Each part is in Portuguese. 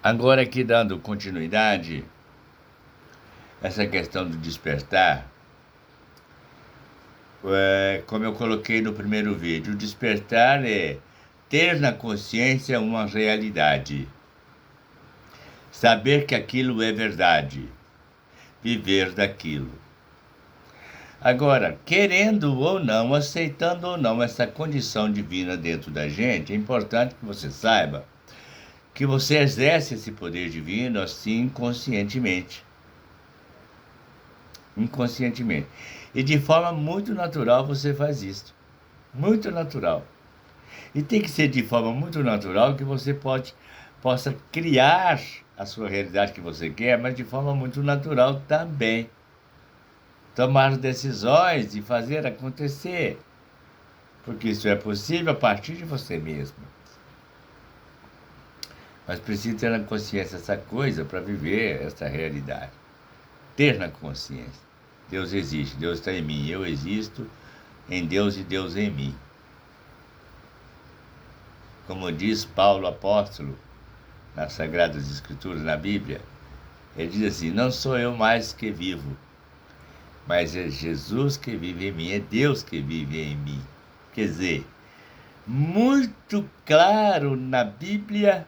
Agora aqui dando continuidade, essa questão do despertar, como eu coloquei no primeiro vídeo, o despertar é ter na consciência uma realidade, saber que aquilo é verdade, viver daquilo. Agora, querendo ou não, aceitando ou não essa condição divina dentro da gente, é importante que você saiba que você exerce esse poder divino assim inconscientemente. Inconscientemente. E de forma muito natural você faz isso. Muito natural. E tem que ser de forma muito natural que você possa criar a sua realidade que você quer, mas de forma muito natural também. Tomar decisões e fazer acontecer. Porque isso é possível a partir de você mesmo. Mas precisa ter na consciência essa coisa para viver essa realidade. Ter na consciência. Deus existe, Deus está em mim, eu existo em Deus e Deus em mim. Como diz Paulo apóstolo nas Sagradas Escrituras, na Bíblia, ele diz assim: não sou eu mais que vivo, mas é Jesus que vive em mim, é Deus que vive em mim. Quer dizer, muito claro na Bíblia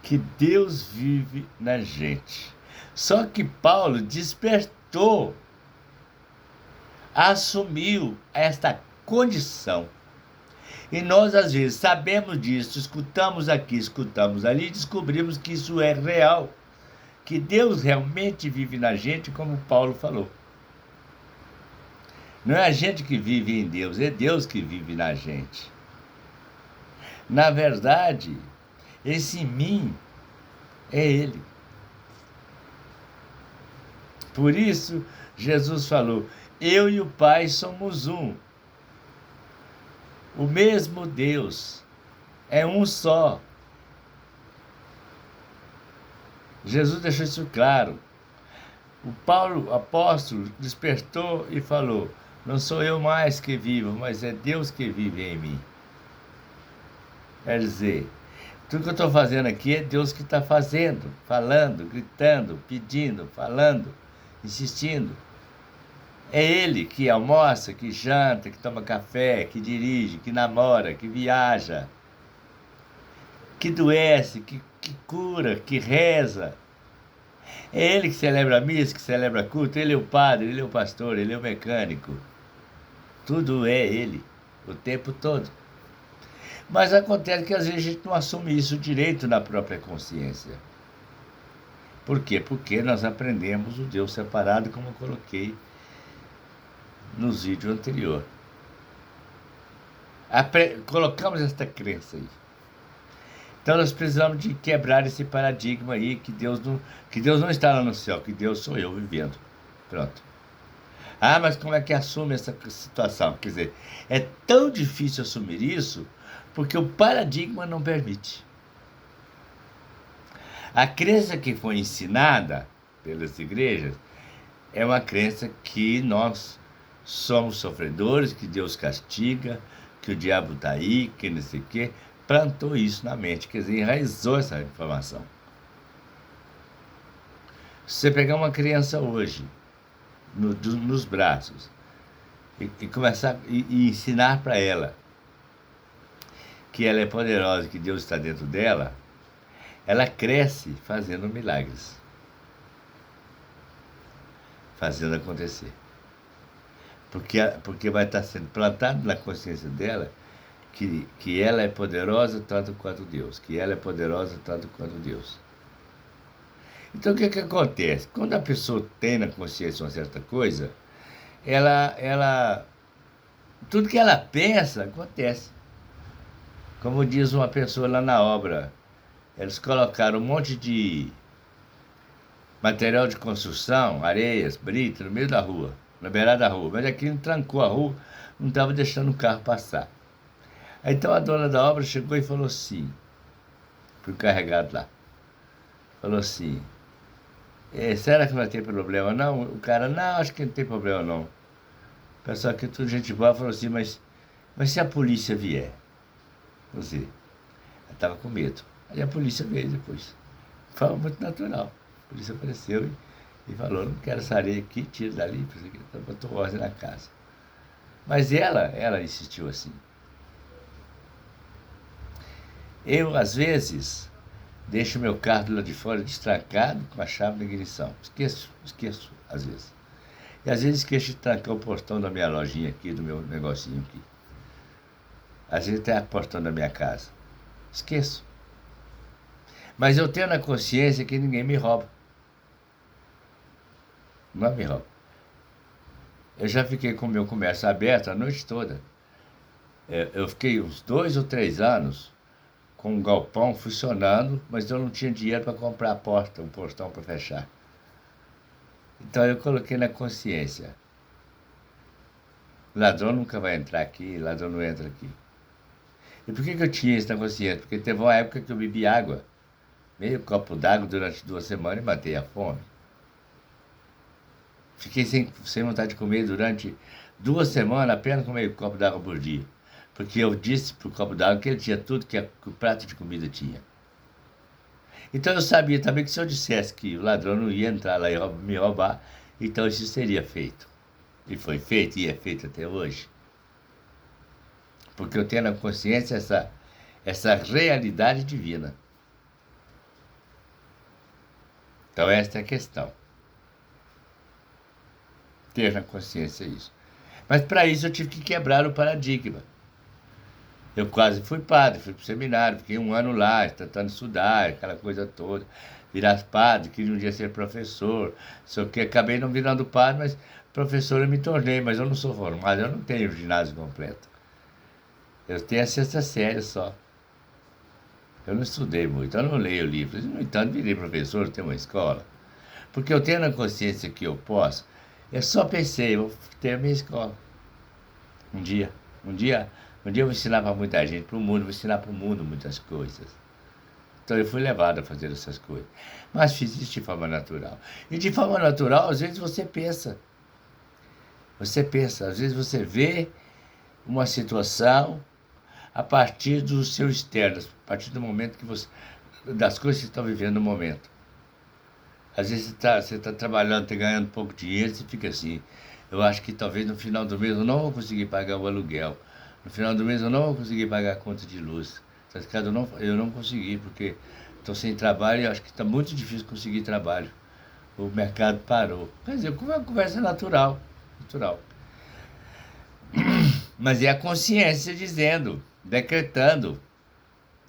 que Deus vive na gente. Só que Paulo despertou, assumiu esta condição. E nós, às vezes, sabemos disso, escutamos aqui, escutamos ali, descobrimos que isso é real, que Deus realmente vive na gente, como Paulo falou. Não é a gente que vive em Deus, é Deus que vive na gente. Na verdade, esse mim é Ele. Por isso, Jesus falou: eu e o Pai somos um. O mesmo Deus é um só. Jesus deixou isso claro. O Paulo, apóstolo, despertou e falou: não sou eu mais que vivo, mas é Deus que vive em mim. Quer dizer, tudo que eu estou fazendo aqui é Deus que está fazendo, falando, gritando, pedindo, falando, insistindo. É Ele que almoça, que janta, que toma café, que dirige, que namora, que viaja, que adoece, que cura, que reza. É Ele que celebra a missa, que celebra culto. Ele é o padre, Ele é o pastor, Ele é o mecânico. Tudo é Ele, o tempo todo. Mas acontece que às vezes a gente não assume isso direito na própria consciência. Por quê? Porque nós aprendemos o Deus separado, como eu coloquei nos vídeos anteriores. Colocamos esta crença aí. Então nós precisamos de quebrar esse paradigma aí que Deus não está lá no céu, que Deus sou eu vivendo. Pronto. Ah, mas como é que assume essa situação? Quer dizer, é tão difícil assumir isso porque o paradigma não permite. A crença que foi ensinada pelas igrejas é uma crença que nós somos sofredores, que Deus castiga, que o diabo está aí, que não sei o quê. Plantou isso na mente, quer dizer, enraizou essa informação. Se você pegar uma criança hoje, nos braços, e começar e ensinar para ela que ela é poderosa, que Deus está dentro dela, ela cresce fazendo milagres, fazendo acontecer. Porque vai estar sendo plantado na consciência dela que ela é poderosa tanto quanto Deus, que ela é poderosa tanto quanto Deus. Então o que acontece? Quando a pessoa tem na consciência uma certa coisa, tudo que ela pensa acontece. Como diz uma pessoa lá na obra, eles colocaram um monte de material de construção, areias, brita, no meio da rua, na beirada da rua, mas aquilo trancou a rua, não estava deixando o carro passar. Aí então a dona da obra chegou e falou assim, pro carregado lá, falou assim: será que não vai ter problema não? O cara: não, acho que não tem problema não. O pessoal aqui, tudo gente boa, falou assim: mas se a polícia vier? Você, Eu estava com medo. Aí a polícia veio depois. Foi muito natural. A polícia apareceu e falou, não quero essa areia aqui, tira dali, botou ordem na casa. Mas ela insistiu assim. Eu, às vezes, deixo meu carro do lado de fora destrancado com a chave da ignição. Esqueço, às vezes. E às vezes esqueço de trancar o portão da minha lojinha aqui, do meu negocinho aqui. Às vezes até o portão da minha casa. Esqueço. Mas eu tenho na consciência que ninguém me rouba. Não me rouba. Eu já fiquei com o meu comércio aberto a noite toda. Eu fiquei uns 2 ou 3 anos com um galpão funcionando, mas eu não tinha dinheiro para comprar a porta, um portão para fechar. Então eu coloquei na consciência. Ladrão nunca vai entrar aqui, ladrão não entra aqui. E por que eu tinha isso na consciência? Porque teve uma época que eu bebi água, meio copo d'água durante 2 semanas e matei a fome. Fiquei sem vontade de comer durante 2 semanas, apenas com meio copo d'água por dia. Porque eu disse pro copo d'água que ele tinha tudo que o prato de comida tinha. Então eu sabia também que se eu dissesse que o ladrão não ia entrar lá e me roubar, então isso seria feito. E foi feito e é feito até hoje. Porque eu tenho na consciência essa realidade divina. Então esta é a questão. Ter na consciência isso. Mas para isso eu tive que quebrar o paradigma. Eu quase fui padre, fui para o seminário, fiquei 1 ano lá, tentando estudar, aquela coisa toda. Virar padre, queria um dia ser professor, só que acabei não virando padre, mas professor eu me tornei, mas eu não sou formado, eu não tenho o ginásio completo. Eu tenho a 6ª série só. Eu não estudei muito, eu não leio livros, no entanto virei professor, tenho uma escola. Porque eu tenho na consciência que eu posso, eu só pensei, eu vou ter a minha escola. Um dia eu vou ensinar para muita gente, para o mundo, vou ensinar para o mundo muitas coisas. Então eu fui levado a fazer essas coisas. Mas fiz isso de forma natural. E de forma natural, às vezes você pensa. Às vezes você vê uma situação a partir do seu externo, a partir do momento que você, das coisas que você está vivendo no momento. Às vezes você está trabalhando, está ganhando pouco dinheiro, você fica assim, eu acho que talvez no final do mês eu não vou conseguir pagar o aluguel. No final do mês eu não vou conseguir pagar a conta de luz. Nesse caso eu não consegui, porque estou sem trabalho e acho que está muito difícil conseguir trabalho. O mercado parou. Quer dizer, uma conversa natural. Mas é a consciência dizendo, decretando,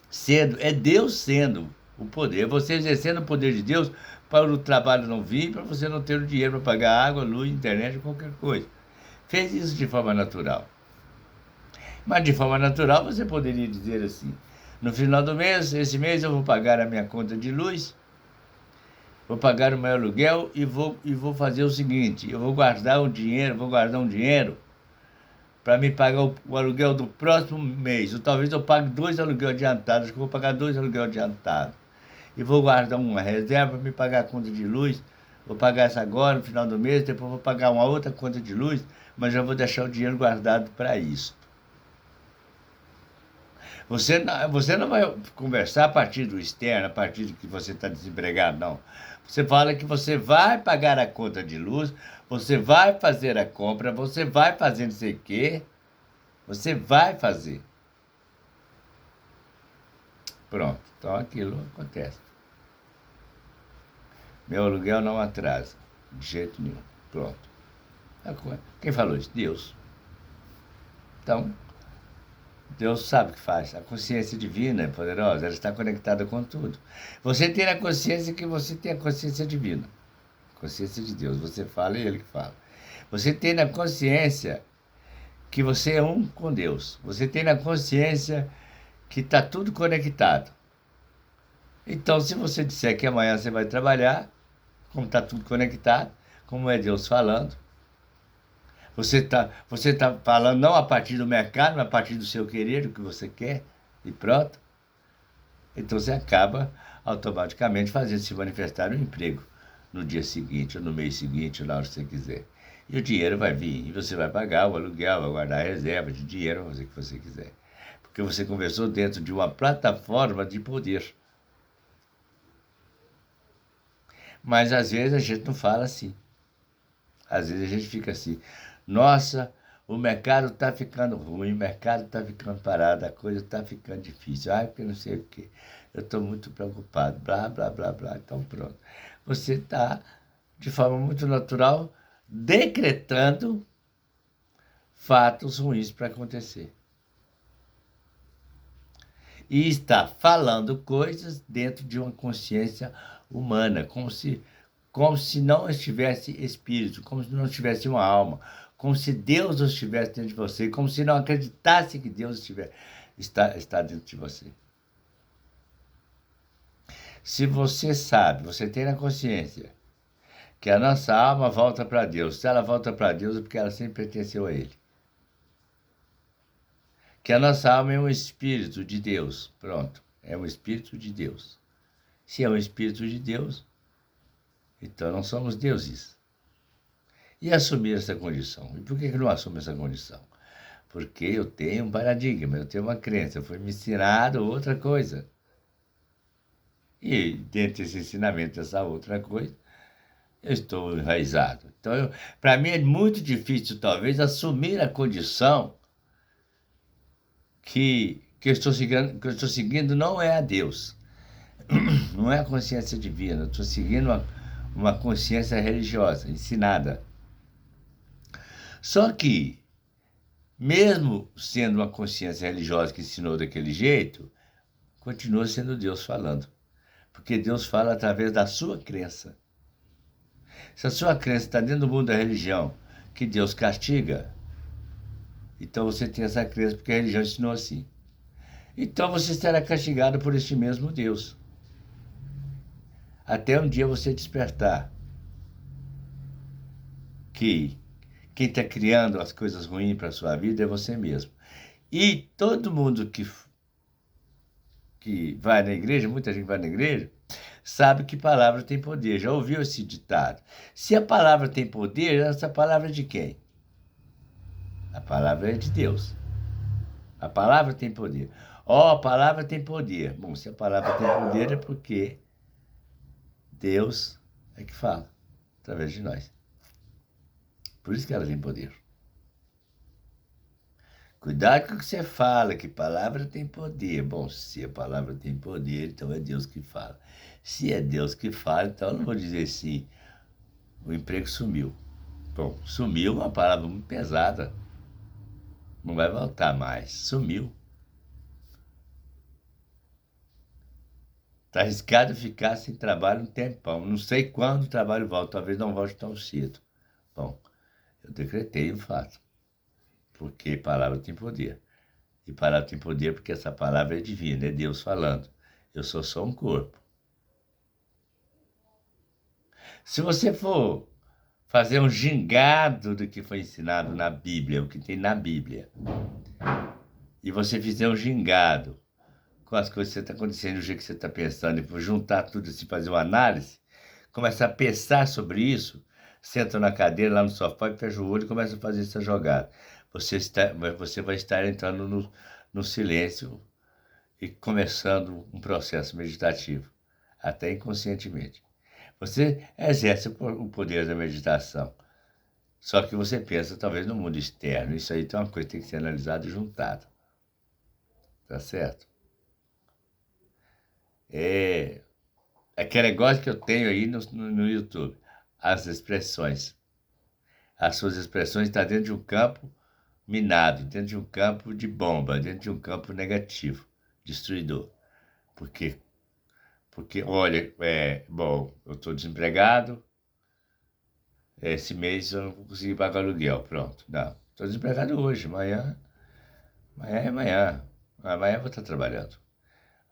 sendo, é Deus sendo o poder, é você exercendo o poder de Deus para o trabalho não vir, para você não ter o dinheiro para pagar água, luz, internet, qualquer coisa. Fez isso de forma natural. Mas de forma natural você poderia dizer assim, no final do mês, esse mês eu vou pagar a minha conta de luz, vou pagar o meu aluguel e vou fazer o seguinte, eu vou guardar um dinheiro para me pagar o aluguel do próximo mês. Ou talvez eu pague 2 aluguel adiantados, acho que eu vou pagar 2 aluguel adiantados. E vou guardar uma reserva para me pagar a conta de luz, vou pagar essa agora no final do mês, depois vou pagar uma outra conta de luz, mas já vou deixar o dinheiro guardado para isso. Você não vai conversar a partir do externo, a partir de que você está desempregado, não. Você fala que você vai pagar a conta de luz, você vai fazer a compra, você vai fazer não sei o quê, você vai fazer. Pronto, então aquilo acontece. Meu aluguel não atrasa, de jeito nenhum. Pronto. Quem falou isso? Deus. Então, Deus sabe o que faz. A consciência divina é poderosa, ela está conectada com tudo. Você tem a consciência que você tem a consciência divina. Consciência de Deus. Você fala e Ele que fala. Você tem na consciência que você é um com Deus. Você tem na consciência que está tudo conectado. Então, se você disser que amanhã você vai trabalhar, como está tudo conectado, como é Deus falando, você tá falando não a partir do mercado, mas a partir do seu querer, do que você quer, e pronto. Então você acaba automaticamente fazendo se manifestar um emprego no dia seguinte, ou no mês seguinte, ou na hora que você quiser. E o dinheiro vai vir, e você vai pagar o aluguel, vai guardar a reserva de dinheiro, vai fazer o que você quiser. Porque você conversou dentro de uma plataforma de poder. Mas às vezes a gente não fala assim. Às vezes a gente fica assim, nossa, o mercado está ficando ruim, o mercado está ficando parado, a coisa está ficando difícil. Ah, porque não sei o quê. Eu estou muito preocupado, blá, blá, blá, blá. Então pronto. Você está, de forma muito natural, decretando fatos ruins para acontecer. E está falando coisas dentro de uma consciência humana, como se não estivesse espírito, como se não tivesse uma alma, como se Deus não estivesse dentro de você, como se não acreditasse que Deus está dentro de você. Se você sabe, você tem na consciência que a nossa alma volta para Deus, se ela volta para Deus é porque ela sempre pertenceu a Ele. Que a nossa alma é um espírito de Deus, pronto, é um espírito de Deus. Se é um espírito de Deus, então não somos deuses. E assumir essa condição. E por que não assumo essa condição? Porque eu tenho um paradigma, eu tenho uma crença, foi me ensinado outra coisa. E dentro desse ensinamento, dessa outra coisa, eu estou enraizado. Então, para mim é muito difícil, talvez, assumir a condição que eu estou seguindo não é a Deus, não é a consciência divina, eu estou seguindo uma consciência religiosa, ensinada. Só que, mesmo sendo uma consciência religiosa que ensinou daquele jeito, continua sendo Deus falando. Porque Deus fala através da sua crença. Se a sua crença está dentro do mundo da religião, que Deus castiga, então você tem essa crença porque a religião ensinou assim. Então você será castigado por este mesmo Deus. Até um dia você despertar que quem está criando as coisas ruins para a sua vida é você mesmo. E todo mundo que vai na igreja, muita gente vai na igreja, sabe que palavra tem poder. Já ouviu esse ditado? Se a palavra tem poder, essa palavra é de quem? A palavra é de Deus. A palavra tem poder. Ó, a palavra tem poder. Bom, se a palavra tem poder é porque Deus é que fala, através de nós. Por isso que ela tem poder. Cuidado com o que você fala, que palavra tem poder. Bom, se a palavra tem poder, então é Deus que fala. Se é Deus que fala, então eu não vou dizer assim, o emprego sumiu. Bom, sumiu é uma palavra muito pesada. Não vai voltar mais. Sumiu. Está arriscado ficar sem trabalho um tempão. Não sei quando o trabalho volta, talvez não volte tão cedo. Bom, eu decretei o fato. Porque palavra tem poder. E palavra tem poder porque essa palavra é divina, é Deus falando. Eu sou só um corpo. Se você for fazer um gingado do que foi ensinado na Bíblia, o que tem na Bíblia, e você fizer um gingado com as coisas que está acontecendo, do jeito que você está pensando, e for juntar tudo assim, fazer uma análise, começar a pensar sobre isso, senta na cadeira, lá no sofá, e fecha o olho e começa a fazer essa jogada. Você vai estar entrando no silêncio e começando um processo meditativo, até inconscientemente. Você exerce o poder da meditação, só que você pensa talvez no mundo externo. Isso aí tem uma coisa que tem que ser analisada e juntada. Tá certo? É aquele negócio que eu tenho aí no YouTube, as expressões. As suas expressões estão dentro de um campo minado, dentro de um campo de bomba, dentro de um campo negativo, destruidor. Porque olha, bom, eu estou desempregado, esse mês eu não vou conseguir pagar aluguel, pronto. Não, estou desempregado hoje, amanhã é amanhã. Amanhã eu vou estar trabalhando.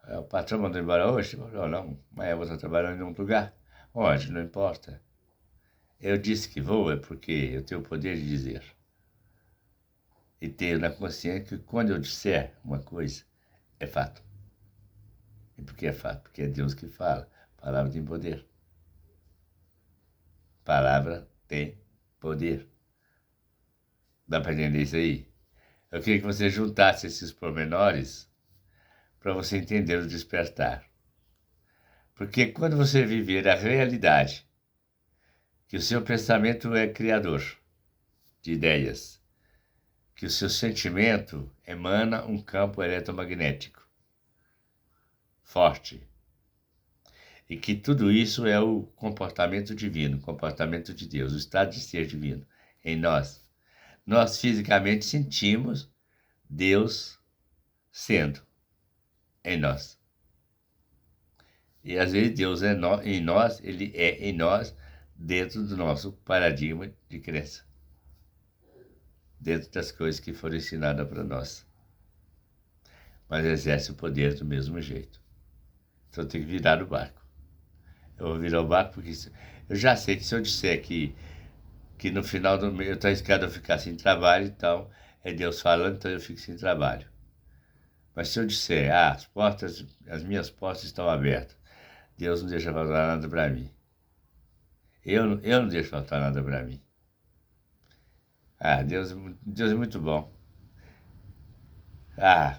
O patrão mandou embora hoje? Não, não, amanhã eu vou estar trabalhando em um lugar. Onde? Não importa. Eu disse que vou é porque eu tenho o poder de dizer. E ter na consciência que quando eu disser uma coisa, é fato. E por que é fato? Porque é Deus que fala. Palavra tem poder. Palavra tem poder. Dá para entender isso aí? Eu queria que você juntasse esses pormenores para você entender o despertar. Porque quando você viver a realidade, que o seu pensamento é criador de ideias, que o seu sentimento emana um campo eletromagnético forte, e que tudo isso é o comportamento divino, o comportamento de Deus, o estado de ser divino em nós. Nós fisicamente sentimos Deus sendo em nós. E às vezes Deus é em nós, Ele é em nós, dentro do nosso paradigma de crença, dentro das coisas que foram ensinadas para nós. Mas exerce o poder do mesmo jeito. Então tem que virar o barco. Eu vou virar o barco porque eu já sei que se eu disser que no final do mês eu estou arriscado a ficar sem trabalho, então é Deus falando, então eu fico sem trabalho. Mas se eu disser, as minhas portas estão abertas, Deus não deixa faltar nada para mim. Eu não deixo faltar nada para mim. Deus é muito bom.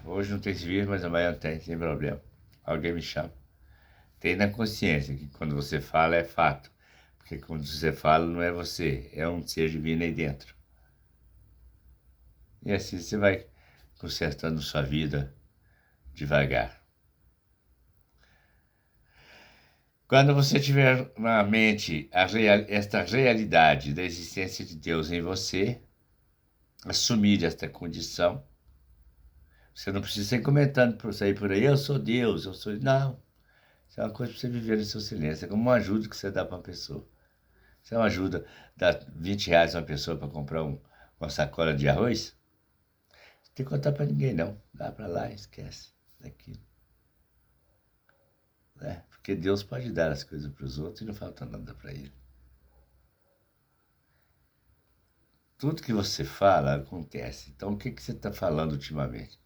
Hoje não tem serviço, mas amanhã tem, sem problema. Alguém me chama. Tem na consciência que quando você fala é fato. Porque quando você fala não é você, é um ser divino aí dentro. E assim você vai consertando sua vida devagar. Quando você tiver na mente esta realidade da existência de Deus em você, assumir esta condição, você não precisa sair comentando por sair por aí, eu sou Deus, eu sou... Não. Isso é uma coisa para você viver no seu silêncio. É como uma ajuda que você dá para uma pessoa. Você é uma ajuda, dá R$20 a uma pessoa para comprar uma sacola de arroz, não tem que contar para ninguém, não. Dá para lá e esquece daquilo. Porque Deus pode dar as coisas para os outros e não falta nada para Ele. Tudo que você fala acontece. Então, o que você está falando ultimamente?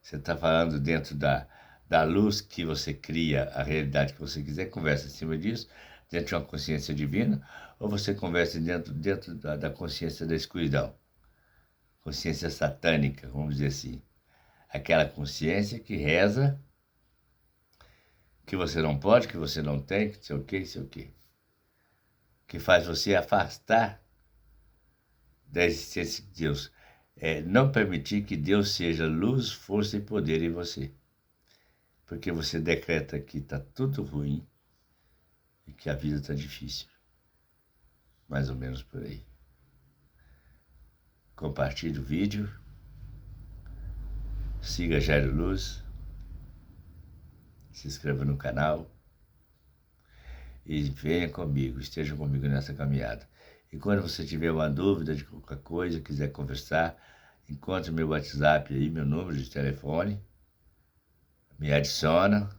Você está falando dentro da luz que você cria, a realidade que você quiser, conversa em cima disso, dentro de uma consciência divina, ou você conversa dentro da consciência da escuridão? Consciência satânica, vamos dizer assim. Aquela consciência que reza, que você não pode, que você não tem, que sei o quê, sei o quê. Que faz você afastar da existência de Deus. Não permitir que Deus seja luz, força e poder em você. Porque você decreta que está tudo ruim e que a vida está difícil. Mais ou menos por aí. Compartilhe o vídeo. Siga Jairo Luz. Se inscreva no canal. E venha comigo, esteja comigo nessa caminhada. E quando você tiver uma dúvida de qualquer coisa, quiser conversar, encontre meu WhatsApp aí, meu número de telefone. Me adiciona,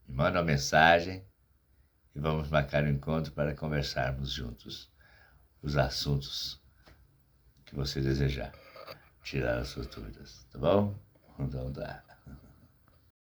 me manda uma mensagem e vamos marcar um encontro para conversarmos juntos os assuntos que você desejar, tirar as suas dúvidas, tá bom? Então tá.